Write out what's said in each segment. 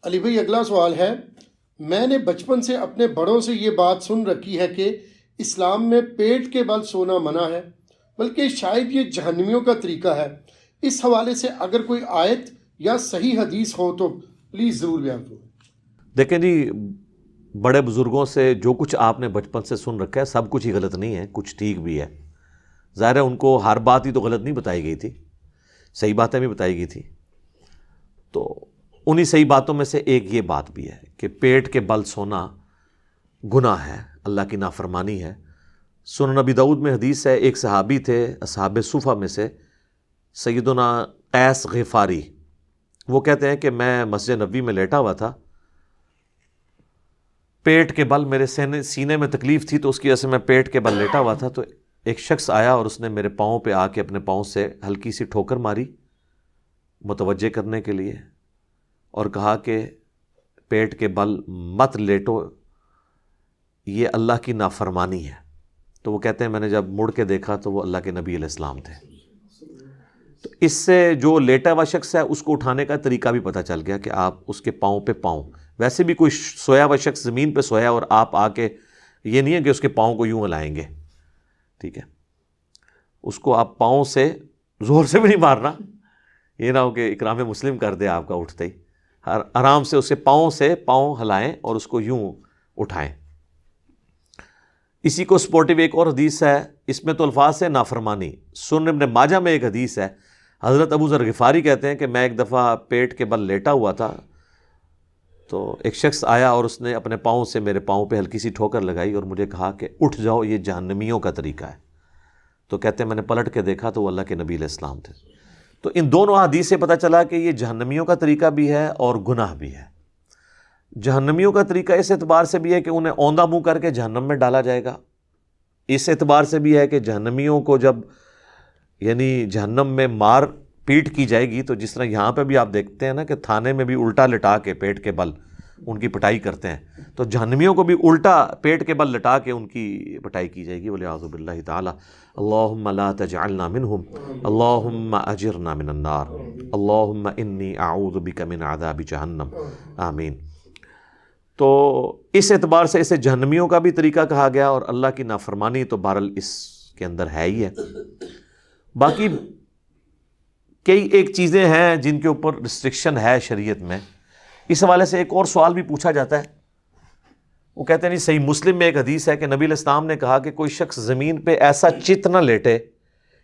علی بھائی اگلا سوال ہے، میں نے بچپن سے اپنے بڑوں سے یہ بات سن رکھی ہے کہ اسلام میں پیٹ کے بل سونا منع ہے، بلکہ شاید یہ جہنمیوں کا طریقہ ہے۔ اس حوالے سے اگر کوئی آیت یا صحیح حدیث ہو تو پلیز ضرور بیان کریں۔ دیکھیں جی، بڑے بزرگوں سے جو کچھ آپ نے بچپن سے سن رکھا ہے سب کچھ ہی غلط نہیں ہے، کچھ ٹھیک بھی ہے۔ ظاہر ہے ان کو ہر بات ہی تو غلط نہیں بتائی گئی تھی، صحیح باتیں بھی بتائی گئی تھی۔ تو انہی صحیح باتوں میں سے ایک یہ بات بھی ہے کہ پیٹ کے بل سونا گناہ ہے، اللہ کی نافرمانی ہے۔ سنن نبی داؤد میں حدیث ہے، ایک صحابی تھے اصحاب صفہ میں سے، سیدنا قیس غفاری، وہ کہتے ہیں کہ میں مسجد نبوی میں لیٹا ہوا تھا، پیٹ کے بل میرے سینے میں تکلیف تھی تو اس کی وجہ سے میں پیٹ کے بل لیٹا ہوا تھا، تو ایک شخص آیا اور اس نے میرے پاؤں پہ آ کے اپنے پاؤں سے ہلکی سی ٹھوکر ماری متوجہ کرنے کے لیے، اور کہا کہ پیٹ کے بل مت لیٹو، یہ اللہ کی نافرمانی ہے۔ تو وہ کہتے ہیں میں نے جب مڑ کے دیکھا تو وہ اللہ کے نبی علیہ السلام تھے۔ تو اس سے جو لیٹا ہوا شخص ہے اس کو اٹھانے کا طریقہ بھی پتہ چل گیا کہ آپ اس کے پاؤں پہ پاؤں، ویسے بھی کوئی سویا ہوا شخص زمین پہ سویا اور آپ آ کے، یہ نہیں ہے کہ اس کے پاؤں کو یوں ہلائیں گے، ٹھیک ہے، اس کو آپ پاؤں سے زور سے بھی نہیں مارنا، یہ نہ ہو کہ اکرام مسلم کر دے آپ کا اٹھتے ہی، آرام سے اسے پاؤں سے پاؤں ہلائیں اور اس کو یوں اٹھائیں۔ اسی کو سپورٹیو ایک اور حدیث ہے، اس میں تو الفاظ ہے نافرمانی۔ سنن ابن ماجہ میں ایک حدیث ہے، حضرت ابو ذر غفاری کہتے ہیں کہ میں ایک دفعہ پیٹ کے بل لیٹا ہوا تھا تو ایک شخص آیا اور اس نے اپنے پاؤں سے میرے پاؤں پہ ہلکی سی ٹھوکر لگائی اور مجھے کہا کہ اٹھ جاؤ، یہ جہنمیوں کا طریقہ ہے۔ تو کہتے ہیں میں نے پلٹ کے دیکھا تو وہ اللہ کے نبی علیہ السلام تھے۔ تو ان دونوں حدیث سے پتہ چلا کہ یہ جہنمیوں کا طریقہ بھی ہے اور گناہ بھی ہے۔ جہنمیوں کا طریقہ اس اعتبار سے بھی ہے کہ انہیں اوندھا منہ کر کے جہنم میں ڈالا جائے گا، اس اعتبار سے بھی ہے کہ جہنمیوں کو جب یعنی جہنم میں مار پیٹ کی جائے گی تو جس طرح یہاں پہ بھی آپ دیکھتے ہیں نا کہ تھانے میں بھی الٹا لٹا کے پیٹ کے بل ان کی پٹائی کرتے ہیں، تو جہنمیوں کو بھی الٹا پیٹ کے بل لٹا کے ان کی پٹائی کی جائے گی۔ وَلِعَاذُ بِاللَّهِ تَعَالَى اللہم لا تجعلنا منہم اللہم اجرنا من النار اللہم انی اعوذ بک من عذاب جہنم آمین۔ تو اس اعتبار سے اسے جہنمیوں کا بھی طریقہ کہا گیا، اور اللہ کی نافرمانی تو بہرحال اس کے اندر ہے ہی ہے۔ باقی کئی ایک چیزیں ہیں جن کے اوپر ریسٹرکشن ہے شریعت میں۔ اس حوالے سے ایک اور سوال بھی پوچھا جاتا ہے، وہ کہتے ہیں نہیں، صحیح مسلم میں ایک حدیث ہے کہ نبی علیہ السلام نے کہا کہ کوئی شخص زمین پہ ایسا چت نہ لیٹے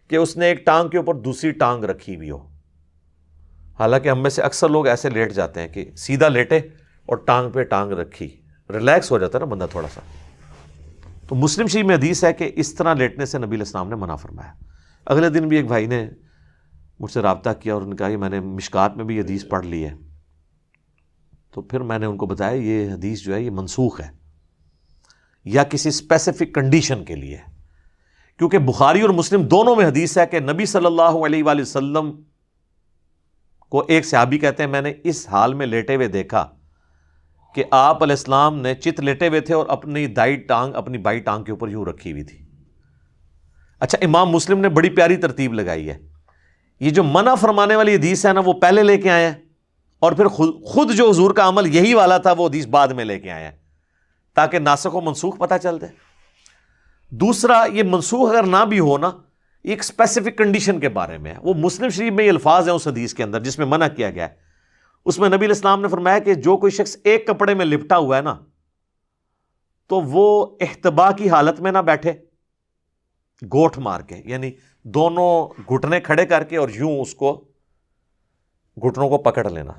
کہ اس نے ایک ٹانگ کے اوپر دوسری ٹانگ رکھی ہوئی ہو۔ حالانکہ ہم میں سے اکثر لوگ ایسے لیٹ جاتے ہیں کہ سیدھا لیٹے اور ٹانگ پہ ٹانگ رکھی، ریلیکس ہو جاتا ہے نا بندہ تھوڑا سا۔ تو مسلم شریف میں حدیث ہے کہ اس طرح لیٹنے سے نبی علیہ السلام نے منع فرمایا۔ اگلے دن بھی ایک بھائی نے مجھ سے رابطہ کیا اور انہوں نے کہا کہ میں نے مشکات میں بھی یہ حدیث پڑھ لی ہے، تو پھر میں نے ان کو بتایا یہ حدیث جو ہے یہ منسوخ ہے یا کسی اسپیسیفک کنڈیشن کے لیے، کیونکہ بخاری اور مسلم دونوں میں حدیث ہے کہ نبی صلی اللہ علیہ وآلہ وسلم کو ایک صحابی کہتے ہیں میں نے اس حال میں لیٹے ہوئے دیکھا کہ آپ علیہ السلام نے چت لیٹے ہوئے تھے اور اپنی دائیں ٹانگ اپنی بائیں ٹانگ کے اوپر یوں رکھی ہوئی تھی۔ اچھا، امام مسلم نے بڑی پیاری ترتیب لگائی ہے، یہ جو منع فرمانے والی حدیث ہے نا وہ پہلے لے کے آئے ہیں، اور پھر خود جو حضور کا عمل یہی والا تھا وہ حدیث بعد میں لے کے آئے ہیں، تاکہ ناسخ و منسوخ پتہ چل دے۔ دوسرا، یہ منسوخ اگر نہ بھی ہو نا، ایک اسپیسیفک کنڈیشن کے بارے میں ہے۔ وہ مسلم شریف میں یہ الفاظ ہیں اس حدیث کے اندر جس میں منع کیا گیا ہے، اس میں نبی علیہ السلام نے فرمایا کہ جو کوئی شخص ایک کپڑے میں لپٹا ہوا ہے نا تو وہ احتبا کی حالت میں نہ بیٹھے گوٹھ مار کے، یعنی دونوں گھٹنے کھڑے کر کے اور یوں اس کو گھٹنوں کو پکڑ لینا،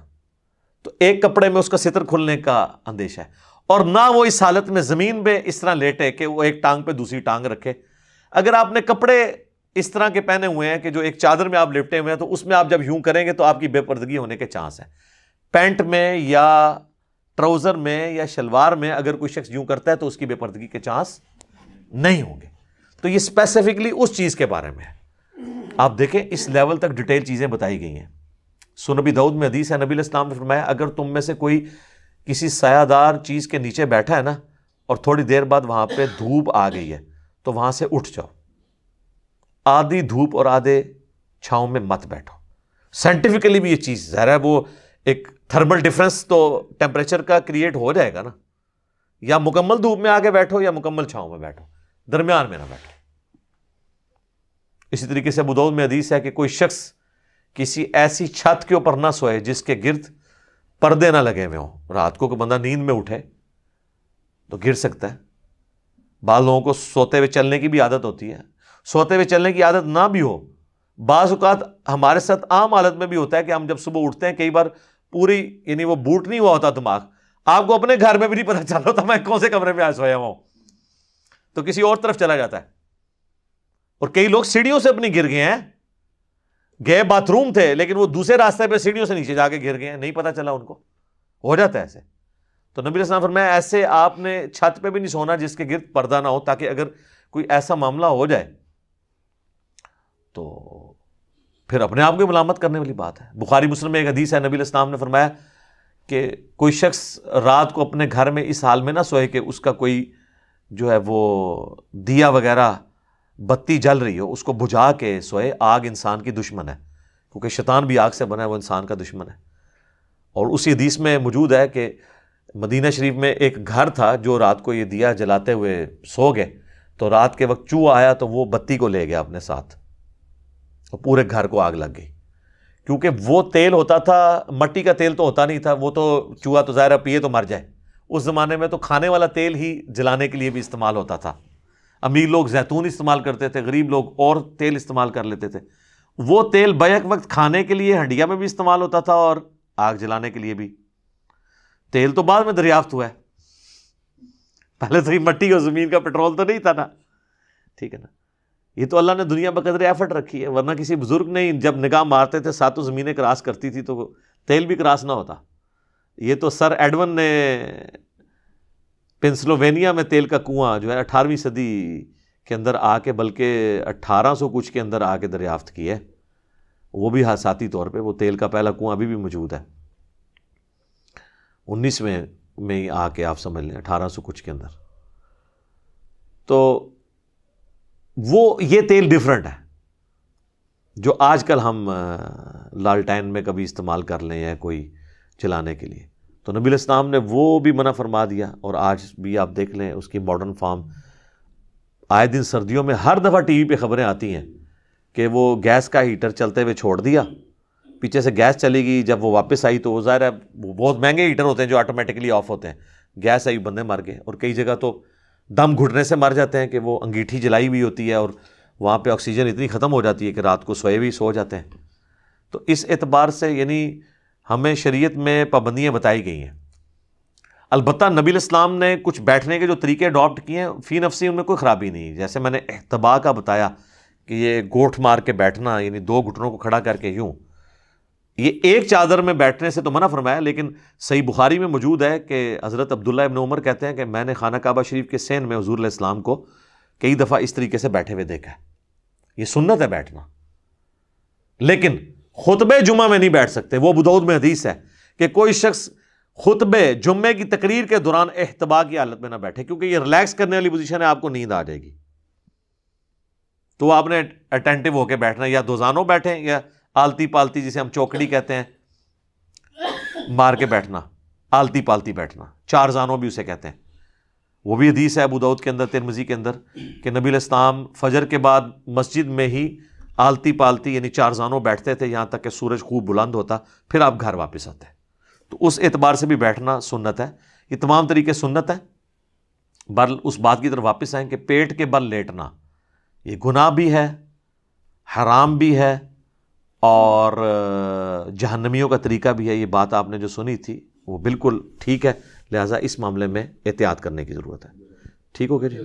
تو ایک کپڑے میں اس کا ستر کھلنے کا اندیشہ ہے، اور نہ وہ اس حالت میں زمین پہ اس طرح لیٹے کہ وہ ایک ٹانگ پہ دوسری ٹانگ رکھے۔ اگر آپ نے کپڑے اس طرح کے پہنے ہوئے ہیں کہ جو ایک چادر میں آپ لپٹے ہوئے ہیں تو اس میں آپ جب یوں کریں گے تو آپ کی بے پردگی ہونے کے چانس ہیں۔ پینٹ میں یا ٹراؤزر میں یا شلوار میں اگر کوئی شخص یوں کرتا ہے تو اس کی بے پردگی کے چانس نہیں ہوں گے۔ تو یہ اسپیسیفکلی اس چیز کے بارے میں ہے۔ آپ دیکھیں اس لیول تک ڈیٹیل چیزیں بتائی گئی ہیں۔ سنن نبی داؤد میں حدیث ہے، نبی علیہ السلام نے فرمایا اگر تم میں سے کوئی کسی سایہ دار چیز کے نیچے بیٹھا ہے نا اور تھوڑی دیر بعد وہاں پہ دھوپ آ گئی ہے تو وہاں سے اٹھ جاؤ، آدھی دھوپ اور آدھے چھاؤں میں مت بیٹھو۔ سائنٹیفکلی بھی یہ چیز ظاہر ہے وہ ایک تھرمل ڈفرنس تو ٹیمپریچر کا کریٹ ہو جائے گا نا. یا مکمل دھوپ میں آگے بیٹھو یا مکمل چھاؤں میں بیٹھو, درمیان میں نہ بیٹھو. اسی طریقے سے ابو داؤد میں حدیث ہے کہ کوئی شخص کسی ایسی چھت کے اوپر نہ سوئے جس کے گرد پردے نہ لگے ہوئے ہوں. رات کو کوئی بندہ نیند میں اٹھے تو گر سکتا ہے. بعض لوگوں کو سوتے ہوئے چلنے کی بھی عادت ہوتی ہے. سوتے ہوئے چلنے کی عادت نہ بھی ہو, بعض اوقات ہمارے ساتھ عام حالت میں بھی ہوتا ہے کہ ہم جب صبح اٹھتے ہیں کئی بار پوری یعنی وہ بوٹ نہیں ہوا ہوتا دماغ, آپ کو اپنے گھر میں بھی نہیں پتہ چل رہا ہوتا میں کون سے کمرے میں آج سویا ہوا ہوں, تو کسی اور طرف چلا جاتا ہے. اور کئی لوگ سیڑھیوں سے اپنی گر گئے ہیں, گئے باتھ روم تھے لیکن وہ دوسرے راستے پہ سیڑھیوں سے نیچے جا کے گر گئے ہیں, نہیں پتہ چلا ان کو. ہو جاتا ہے ایسے. تو نبی علیہ السلام فرمایا ایسے آپ نے چھت پہ بھی نہیں سونا جس کے گرد پردہ نہ ہو, تاکہ اگر کوئی ایسا معاملہ ہو جائے تو پھر اپنے آپ کو ملامت کرنے والی بات ہے. بخاری مسلم میں ایک حدیث ہے, نبی علیہ السلام نے فرمایا کہ کوئی شخص رات کو اپنے گھر میں اس حال میں نہ سوئے کہ اس کا کوئی جو ہے وہ دیا وغیرہ بتی جل رہی ہو, اس کو بجھا کے سوئے. آگ انسان کی دشمن ہے, کیونکہ شیطان بھی آگ سے بنا ہے, وہ انسان کا دشمن ہے. اور اسی حدیث میں موجود ہے کہ مدینہ شریف میں ایک گھر تھا جو رات کو یہ دیا جلاتے ہوئے سو گئے, تو رات کے وقت چوہا آیا تو وہ بتی کو لے گیا اپنے ساتھ, اور پورے گھر کو آگ لگ گئی. کیونکہ وہ تیل ہوتا تھا, مٹی کا تیل تو ہوتا نہیں تھا, وہ تو چوہا تو ظاہر پیے تو مر جائے. اس زمانے میں تو کھانے والا تیل ہی جلانے کے لیے بھی استعمال ہوتا تھا. امیر لوگ زیتون استعمال کرتے تھے, غریب لوگ اور تیل استعمال کر لیتے تھے. وہ تیل بیک وقت کھانے کے لیے ہنڈیا میں بھی استعمال ہوتا تھا اور آگ جلانے کے لیے بھی. تیل تو بعد میں دریافت ہوا ہے, پہلے تو یہ مٹی اور زمین کا پٹرول تو نہیں تھا نا, ٹھیک ہے نا. یہ تو اللہ نے دنیا بقدر ایفرٹ رکھی ہے, ورنہ کسی بزرگ نے جب نگاہ مارتے تھے ساتوں زمینیں کراس کرتی تھی تو تیل بھی کراس نہ ہوتا. یہ تو سر ایڈون نے پنسلوینیا میں تیل کا کنواں جو ہے 18ویں صدی کے اندر آ کے, بلکہ 1800 کچھ کے اندر آ کے دریافت کی ہے. وہ بھی حادثاتی طور پہ, وہ تیل کا پہلا کنواں ابھی بھی موجود ہے 19ویں میں ہی آ کے آپ سمجھ لیں 1800 کچھ کے اندر. تو وہ یہ تیل ڈیفرنٹ ہے جو آج کل ہم لالٹین میں کبھی استعمال کر لیں یا کوئی چلانے کے لیے. تو نبی علیہ السلام نے وہ بھی منع فرما دیا, اور آج بھی آپ دیکھ لیں اس کی ماڈرن فارم. آئے دن سردیوں میں ہر دفعہ ٹی وی پہ خبریں آتی ہیں کہ وہ گیس کا ہیٹر چلتے ہوئے چھوڑ دیا, پیچھے سے گیس چلی گئی, جب وہ واپس آئی تو وہ ظاہر ہے وہ بہت مہنگے ہیٹر ہوتے ہیں جو آٹومیٹکلی آف ہوتے ہیں, گیس آئی بندے مر گئے. اور کئی جگہ تو دم گھٹنے سے مر جاتے ہیں کہ وہ انگیٹھی جلائی ہوئی ہوتی ہے اور وہاں پہ آکسیجن اتنی ختم ہو جاتی ہے کہ رات کو سوئے بھی سو جاتے ہیں. تو اس اعتبار سے یعنی ہمیں شریعت میں پابندیاں بتائی گئی ہیں. البتہ نبی علیہ السلام نے کچھ بیٹھنے کے جو طریقے اڈاپٹ کیے ہیں فی نفسی ان میں کوئی خرابی نہیں. جیسے میں نے احتبا کا بتایا کہ یہ گوٹھ مار کے بیٹھنا, یعنی 2 گھٹنوں کو کھڑا کر کے یوں, یہ ایک چادر میں بیٹھنے سے تو منع فرمایا. لیکن صحیح بخاری میں موجود ہے کہ حضرت عبداللہ ابن عمر کہتے ہیں کہ میں نے خانہ کعبہ شریف کے سین میں حضور علیہ السلام کو کئی دفعہ اس طریقے سے بیٹھے ہوئے دیکھا ہے. یہ سنت ہے بیٹھنا, لیکن خطبے جمعہ میں نہیں بیٹھ سکتے. وہ ابو داؤد میں حدیث ہے کہ کوئی شخص خطبے جمعے کی تقریر کے دوران احتبا کی حالت میں نہ بیٹھے, کیونکہ یہ ریلیکس کرنے والی پوزیشن ہے, آپ کو نیند آ جائے گی. تو آپ نے اٹینٹو ہو کے بیٹھنا, یا دوزانوں بیٹھیں یا آلتی پالتی جسے ہم چوکڑی کہتے ہیں مار کے بیٹھنا, آلتی پالتی بیٹھنا, 4 زانوں بھی اسے کہتے ہیں. وہ بھی حدیث ہے ابو داؤد کے اندر, ترمذی کے اندر, کہ نبی علیہ السلام فجر کے بعد مسجد میں ہی آلتی پالتی یعنی 4 زانوں بیٹھتے تھے یہاں تک کہ سورج خوب بلند ہوتا, پھر آپ گھر واپس آتے. تو اس اعتبار سے بھی بیٹھنا سنت ہے. یہ تمام طریقے سنت ہے. بہرحال اس بات کی طرف واپس آئیں کہ پیٹ کے بل لیٹنا یہ گناہ بھی ہے, حرام بھی ہے, اور جہنمیوں کا طریقہ بھی ہے. یہ بات آپ نے جو سنی تھی وہ بالکل ٹھیک ہے, لہٰذا اس معاملے میں احتیاط کرنے کی ضرورت ہے. ٹھیک ہو گیا جی.